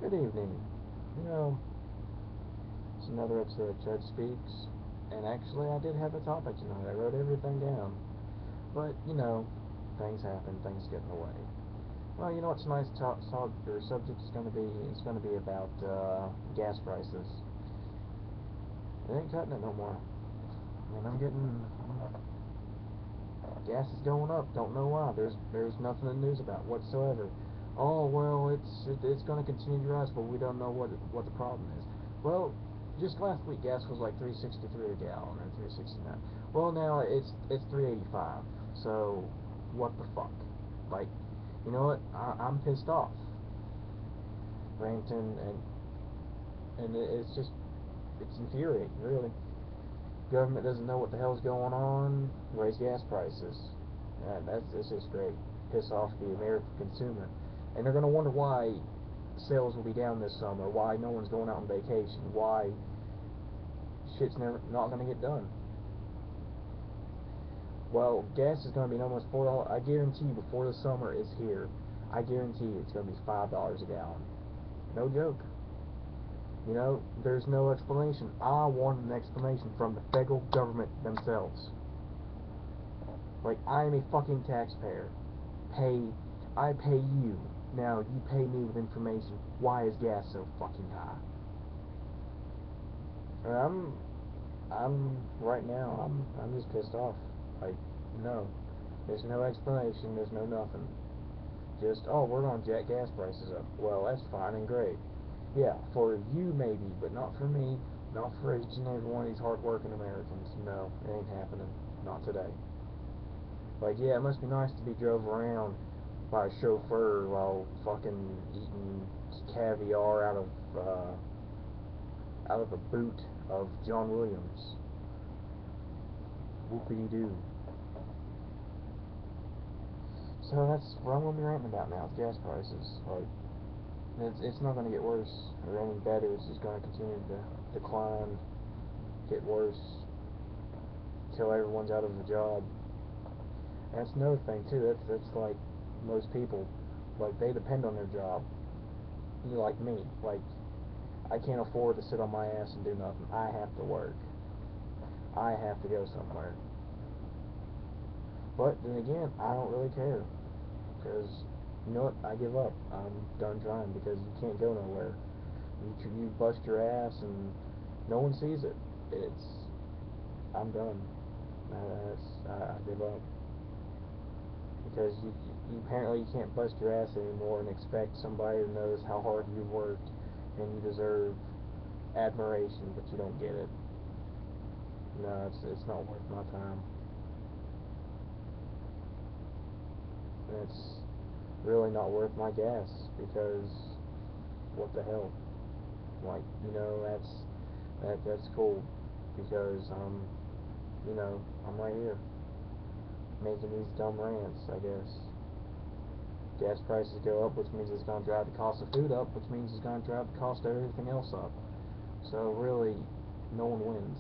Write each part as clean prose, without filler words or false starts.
Good evening. You know, it's another episode of Chud Speaks, and actually, I did have a topic tonight. I wrote everything down, but things happen, things get in the way. Well, you know what tonight's subject is going to be? It's going to be about gas prices. They ain't cutting it no more. I mean, I'm getting gas is going up. Don't know why. There's nothing in the news about whatsoever. Oh well, it's going to continue to rise, but we don't know what the problem is. Well, just last week gas was like 363 a gallon or 369. Well, now it's 385. So what the fuck? Like, you know what? I'm pissed off. Ranting and it's infuriating, really. Government doesn't know what the hell's going on. Raise gas prices. It's just great. Piss off the American consumer, and they're gonna wonder why sales will be down this summer. Why no one's going out on vacation? Why shit's never not gonna get done? Well, gas is gonna be almost $4. I guarantee you, before the summer is here, I guarantee you it's gonna be $5 a gallon. No joke. There's no explanation. I want an explanation from the federal government themselves. Like, I am a fucking taxpayer. Pay, I pay you. Now, you pay me with information. Why is gas so fucking high? And right now, I'm just pissed off. Like, no. There's no explanation, there's no nothing. Just, oh, we're gonna jack gas prices up. Well, that's fine and great. Yeah, for you maybe, but not for me. Not for each and every one of these hard-working Americans. No, it ain't happening. Not today. Like, yeah, it must be nice to be drove around by a chauffeur while fucking eating caviar out of the boot of John Williams. Whoopity doo. So that's what I'm gonna be ranting about now. It's gas prices. Like, it's not gonna get worse or any better. It's just gonna continue to decline, get worse, till everyone's out of a job. And that's another thing too. That's like most people, like they depend on their job. You like me, like I can't afford to sit on my ass and do nothing. I have to work. I have to go somewhere. But then again, I don't really care because you know what? I give up. I'm done trying because you can't go nowhere. You bust your ass and no one sees it. It's I'm done. I give up because you apparently you can't bust your ass anymore and expect somebody to notice how hard you worked and you deserve admiration, but you don't get it. No, it's not worth my time. And it's really not worth my gas because what the hell? Like, that's cool because I'm right here making these dumb rants, I guess. Gas prices go up, which means it's going to drive the cost of food up, which means it's going to drive the cost of everything else up. So really, no one wins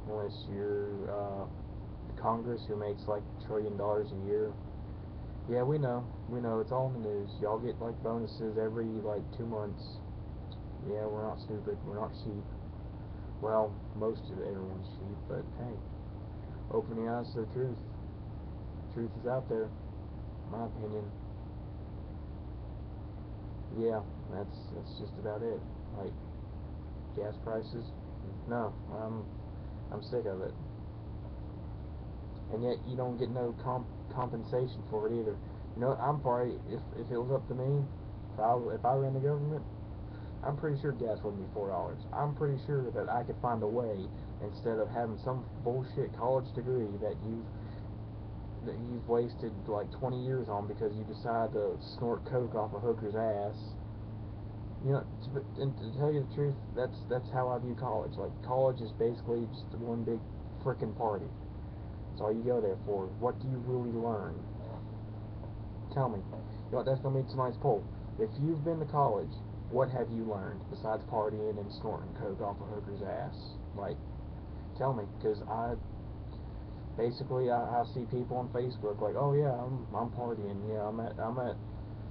unless you're Congress, who makes like $1 trillion a year. Yeah, we know, it's all in the news. Y'all get like bonuses every like 2 months. Yeah, we're not stupid, we're not cheap. Well, most of everyone's cheap, but hey, open the eyes to the truth. Truth is out there, in my opinion. Yeah, that's just about it. Like gas prices, no, I'm sick of it. And yet you don't get no compensation for it either. I'm probably if it was up to me, if I ran the government, I'm pretty sure gas wouldn't be $4. I'm pretty sure that I could find a way instead of having some bullshit college degree that you've wasted like 20 years on because you decided to snort coke off a hooker's ass. And to tell you the truth, that's how I view college. Like college is basically just one big frickin' party. That's all you go there for. What do you really learn? Tell me. That's gonna be tonight's poll. If you've been to college, what have you learned besides partying and snorting coke off a hooker's ass? Like, tell me, because I see people on Facebook like, oh yeah, I'm partying. Yeah, I'm at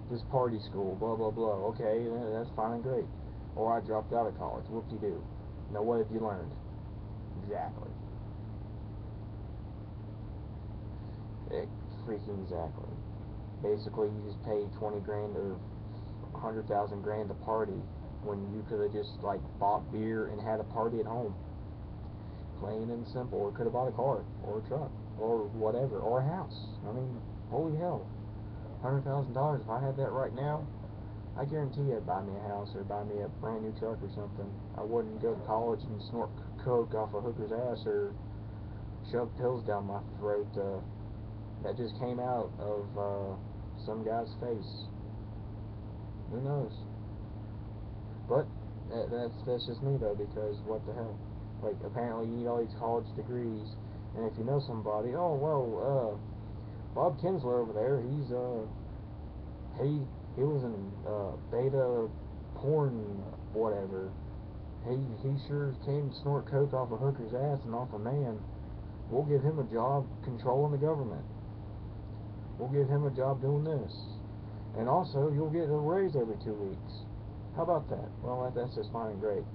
this party school, blah blah blah. Okay, that's fine and great. Or I dropped out of college. Whoop-de-doo. Now what have you learned? Exactly. Freaking exactly. Basically, you just paid 20 grand or 100,000 grand to party when you could have just like bought beer and had a party at home. Plain and simple. Or could have bought a car or a truck or whatever or a house. I mean, holy hell. $100,000. If I had that right now, I guarantee I'd buy me a house or buy me a brand new truck or something. I wouldn't go to college and snort coke off a hooker's ass or shove pills down my throat. That just came out of some guy's face. Who knows? But that's just me though, because what the hell? Like apparently you need all these college degrees, and if you know somebody, oh well, Bob Kinsler over there, he was in beta porn whatever. He sure came to snort coke off a hooker's ass and off a man. We'll give him a job controlling the government. We'll give him a job doing this. And also, you'll get a raise every 2 weeks. How about that? Well, that's just fine and great.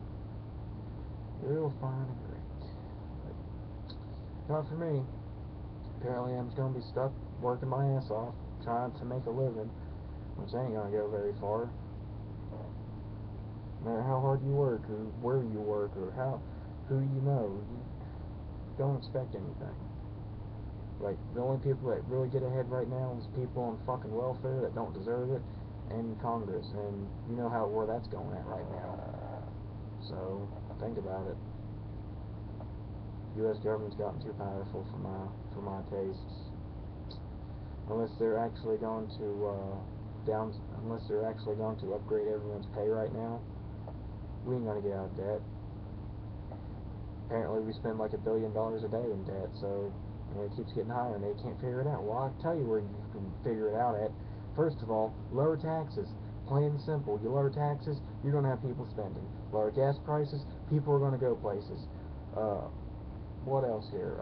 Real fine and great. But not for me. Apparently, I'm just going to be stuck working my ass off, trying to make a living, which ain't going to go very far. No matter how hard you work, or where you work, or who you know, you don't expect anything. Like, the only people that really get ahead right now is people on fucking welfare that don't deserve it, and Congress, and you know where that's going at right now. So, think about it. U.S. government's gotten too powerful for my tastes. Unless they're actually going to upgrade everyone's pay right now, we ain't gonna get out of debt. Apparently, we spend like $1 billion a day in debt, so and it keeps getting higher, and they can't figure it out. Well, I'll tell you where you can figure it out at. First of all, lower taxes. Plain and simple. You lower taxes, you're going to have people spending. Lower gas prices, people are going to go places. What else here?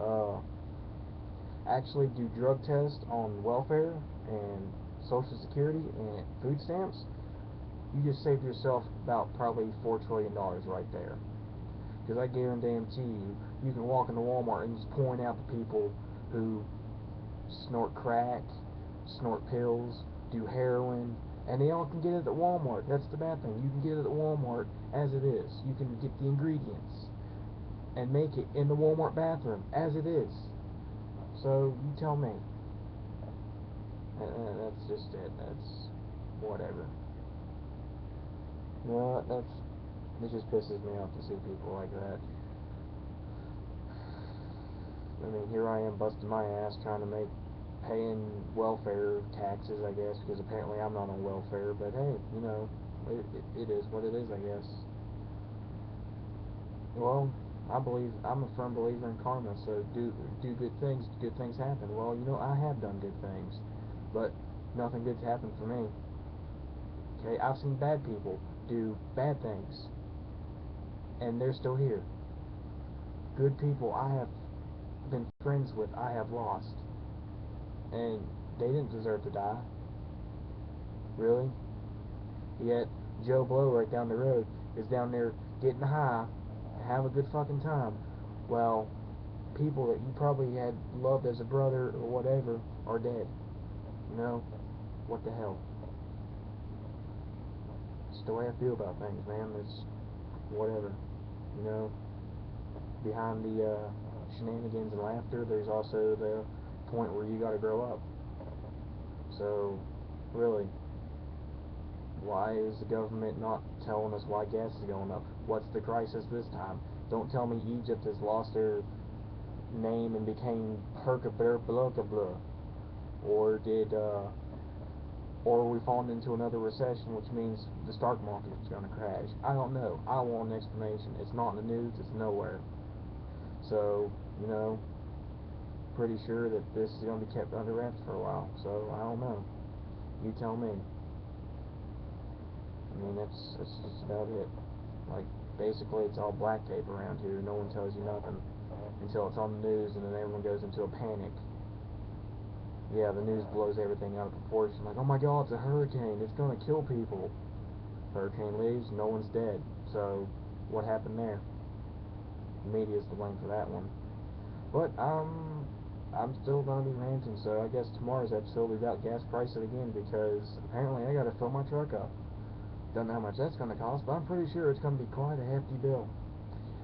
Actually do drug tests on welfare and Social Security and food stamps. You just saved yourself about probably $4 trillion right there. Because I guarantee you, you can walk into Walmart and just point out the people who snort crack, snort pills, do heroin, and they all can get it at Walmart. That's the bad thing. You can get it at Walmart as it is. You can get the ingredients and make it in the Walmart bathroom as it is. So you tell me. That's just it. That's whatever. No, it just pisses me off to see people like that. I mean, here I am busting my ass trying to paying welfare taxes, I guess, because apparently I'm not on welfare, but hey, it is what it is, I guess. Well, I'm a firm believer in karma, so do good things happen. Well, I have done good things, but nothing good's happened for me. Okay, I've seen bad people do bad things, and they're still here. Good people I have been friends with, I have lost, and they didn't deserve to die. Really? Yet Joe Blow right down the road is down there getting high, have a good fucking time. Well, people that you probably had loved as a brother or whatever are dead. What the hell? It's the way I feel about things, man. It's whatever. You know, behind the shenanigans and laughter, there's also the point where you gotta grow up. So, really, why is the government not telling us why gas is going up? What's the crisis this time? Don't tell me Egypt has lost their name and became Perka-Blah. Or or are we falling into another recession, which means the stock market is going to crash? I don't know. I want an explanation. It's not in the news. It's nowhere. So, pretty sure that this is going to be kept under wraps for a while. So, I don't know. You tell me. I mean, that's just about it. Like, basically, it's all black tape around here. No one tells you nothing until it's on the news, and then everyone goes into a panic. yeah, the news blows everything out of proportion. Like, oh my God, it's a hurricane. It's gonna kill people. Hurricane leaves, no one's dead. So, what happened there? The media's to blame for that one. But I'm still gonna be ranting. So I guess tomorrow's episode we got gas prices again because apparently I gotta fill my truck up. Don't know how much that's gonna cost, but I'm pretty sure it's gonna be quite a hefty bill.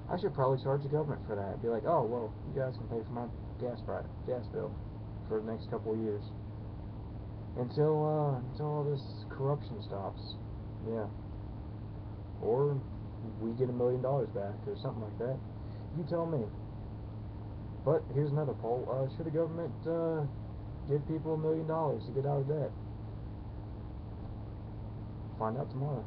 I should probably charge the government for that. Be like, oh well, you guys can pay for my gas bill for the next couple of years until all this corruption stops. Yeah, or we get $1 million back or something like that. You tell me. But here's another poll: should the government give people $1 million to get out of debt? Find out tomorrow.